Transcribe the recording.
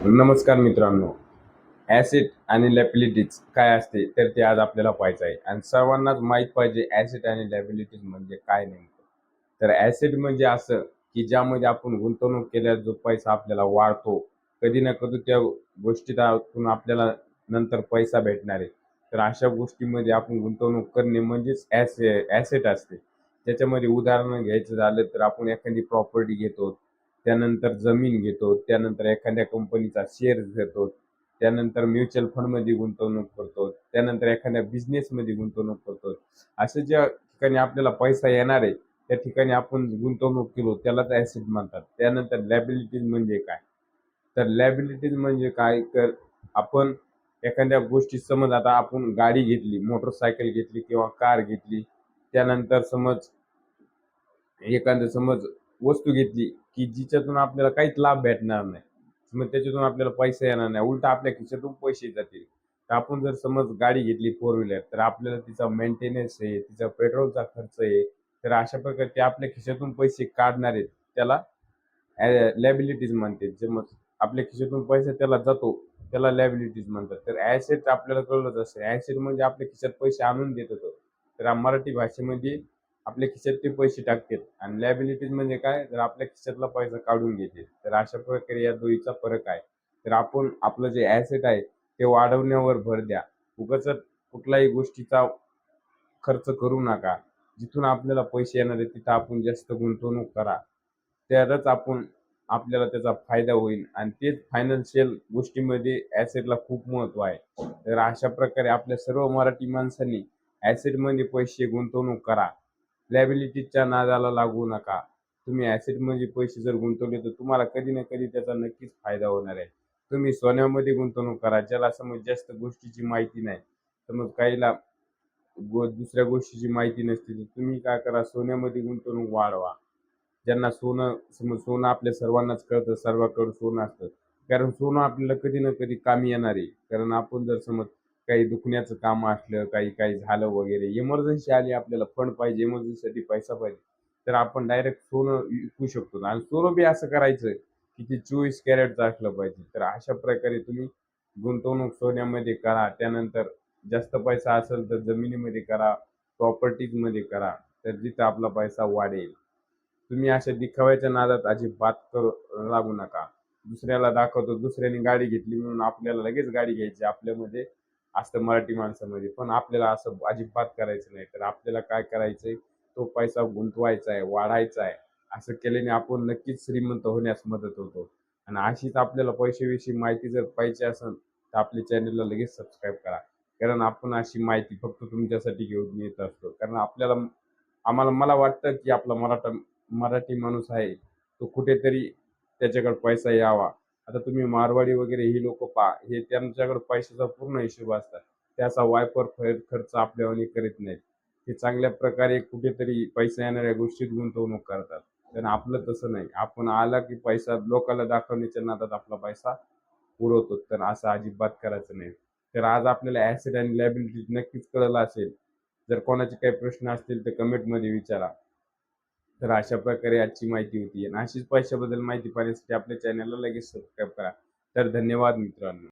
नमस्कार मित्रांनो. ॲसेट आणि लॅबिलिटीज काय असते तर ते आज आपल्याला पाहायचं आहे आणि सर्वांनाच माहीत पाहिजे ॲसेट आणि लॅबिलिटीज म्हणजे काय नेमकं. तर ॲसेट म्हणजे असं की ज्यामध्ये आपण गुंतवणूक केल्यास जो पैसा आपल्याला वाढतो, कधी ना कधी त्या गोष्टीतून आपल्याला नंतर पैसा भेटणार आहे. तर अशा गोष्टीमध्ये आपण गुंतवणूक करणे म्हणजेच ॲसेट असते. त्याच्यामध्ये उदाहरण घ्यायचं झालं तर आपण एखादी प्रॉपर्टी घेतो, त्यानंतर जमीन घेतो, त्यानंतर एखाद्या कंपनीचा शेअर घेतो, त्यानंतर म्युच्युअल फंडमध्ये गुंतवणूक करतो, त्यानंतर एखाद्या बिझनेसमध्ये गुंतवणूक करतो. असं ज्या ठिकाणी आपल्याला पैसा येणार आहे, त्या ठिकाणी आपण गुंतवणूक केलो त्यालाच ॲसेट म्हणतात. त्यानंतर लॅबिलिटीज म्हणजे काय? तर लॅबिलिटीज म्हणजे काय? तर आपण एखाद्या गोष्टी समज आता आपण गाडी घेतली, मोटरसायकल घेतली किंवा कार घेतली. त्यानंतर समज वस्तू घेतली, की जिच्यातून आपल्याला काहीच लाभ भेटणार नाही. मग त्याच्यातून आपल्याला पैसा येणार नाही. उलटा आपल्या खिशातून पैसे जातील. तर आपण जर समज गाडी घेतली फोर व्हीलर, तर आपल्याला तिचा मेंटेनन्स आहे, तिचा पेट्रोलचा खर्च आहे. तर अशा प्रकारे ते आपल्या खिशातून पैसे काढणार आहेत. त्याला लॅबिलिटीज म्हणते. जे मग आपल्या खिशातून पैसा त्याला जातो, त्याला लॅबिलिटीज म्हणतात. तर ॲसेट आपल्याला कळलंच असेल. ॲसेट म्हणजे आपल्या खिशात पैसे आणून देत होतो. तर मराठी भाषेमध्ये आपल्या खिशात ते पैसे टाकतात आणि लॅबिलिटीज म्हणजे काय? तर आपल्या खिशातला पैसा काढून घेते. तर अशा प्रकारे या दोन्हीचा फरक आहे. तर आपण आपलं जे ॲसेट आहे ते वाढवण्यावर भर द्या. उगाचच कुठल्याही गोष्टीचा खर्च करू नका. जिथून आपल्याला पैसे येणार आहेत तिथं आपण जास्त गुंतवणूक करा. तरच आपल्याला त्याचा फायदा होईल आणि तेच फायनान्शियल गोष्टींमध्ये ॲसेटला खूप महत्त्व आहे. तर अशा प्रकारे आपल्या सर्व मराठी माणसांनी ॲसेटमध्ये पैसे गुंतवणूक करा. लायबिलिटीजच्या नादाला लागू नका. तुम्ही ॲसेटमध्ये पैसे जर गुंतवले तर तुम्हाला कधी ना कधी त्याचा नक्कीच फायदा होणार आहे. तुम्ही सोन्यामध्ये गुंतवणूक करा. ज्याला समज जास्त गोष्टीची माहिती नाही. समज काहीला दुसऱ्या गोष्टीची माहिती नसते तर तुम्ही काय करा सोन्यामध्ये गुंतवणूक वाढवा. ज्यांना सोनं आपल्या सर्वांनाच कळतं, सर्वांकडे सोनं असतं. कारण सोनं आपल्याला कधी ना कधी कामी येणार आहे. कारण आपण जर समज काही दुखण्याचं काम असलं, काही काही झालं वगैरे, इमर्जन्सी आली आपल्याला फंड पाहिजे, इमर्जन्सीसाठी पैसा पाहिजे, तर आपण डायरेक्ट सोनं विकू शकतो. आणि सोनं बी असं करायचं की ते 24 कॅरेटचं असलं पाहिजे. तर अशा प्रकारे तुम्ही गुंतवणूक सोन्यामध्ये करा. त्यानंतर जास्त पैसा असेल तर जमिनीमध्ये करा, प्रॉपर्टीजमध्ये करा. तर जिथं आपला पैसा वाढेल. तुम्ही अशा दिखाव्याच्या नादात अजिबात लागू नका. दुसऱ्याला दाखवतो, दुसऱ्याने गाडी घेतली म्हणून आपल्याला लगेच गाडी घ्यायची आपल्यामध्ये असतं मराठी माणसामध्ये. पण आपल्याला असं अजिबात करायचं नाही. तर आपल्याला काय करायचंय, तो पैसा गुंतवायचा आहे, वाढायचा आहे. असं केल्याने आपण नक्कीच श्रीमंत होण्यास मदत होतो. आणि अशीच आपल्याला पैशाविषयी माहिती जर पाहिजे असेल, तर आपल्या चॅनलला लगेच सबस्क्राईब करा. कारण आपण अशी माहिती फक्त तुमच्यासाठी घेऊन येत असतो. कारण मला वाटतं, की आपला मराठी माणूस आहे, तो कुठेतरी त्याच्याकडे पैसा यावा. आता तुम्ही मारवाडी वगैरे ही लोकं पहा, हे त्यांच्याकडे पैशाचा पूर्ण हिशोब असतात. त्याचा वायपर खर्च आपल्यावानी करीत नाहीत. ते चांगल्या प्रकारे कुठेतरी पैसा येणाऱ्या गोष्टीत गुंतवणूक करतात. पण आपलं तसं नाही. आपण आला की पैसा लोकाला दाखवण्याच्या नादात आपला पैसा उडवतो. तर असं अजिबात करायचं नाही. तर आज आपल्याला ॲसेट आणि लायबिलिटी नक्कीच कळलं असेल. जर कोणाचे काही प्रश्न असतील तर कमेंटमध्ये विचारा. तर अशा प्रकारे आजची माहिती होती आणि अशीच पैशाबद्दल माहिती पाहण्यासाठी आपल्या चॅनलला लगेच सबस्क्राईब करा. तर धन्यवाद मित्रांनो.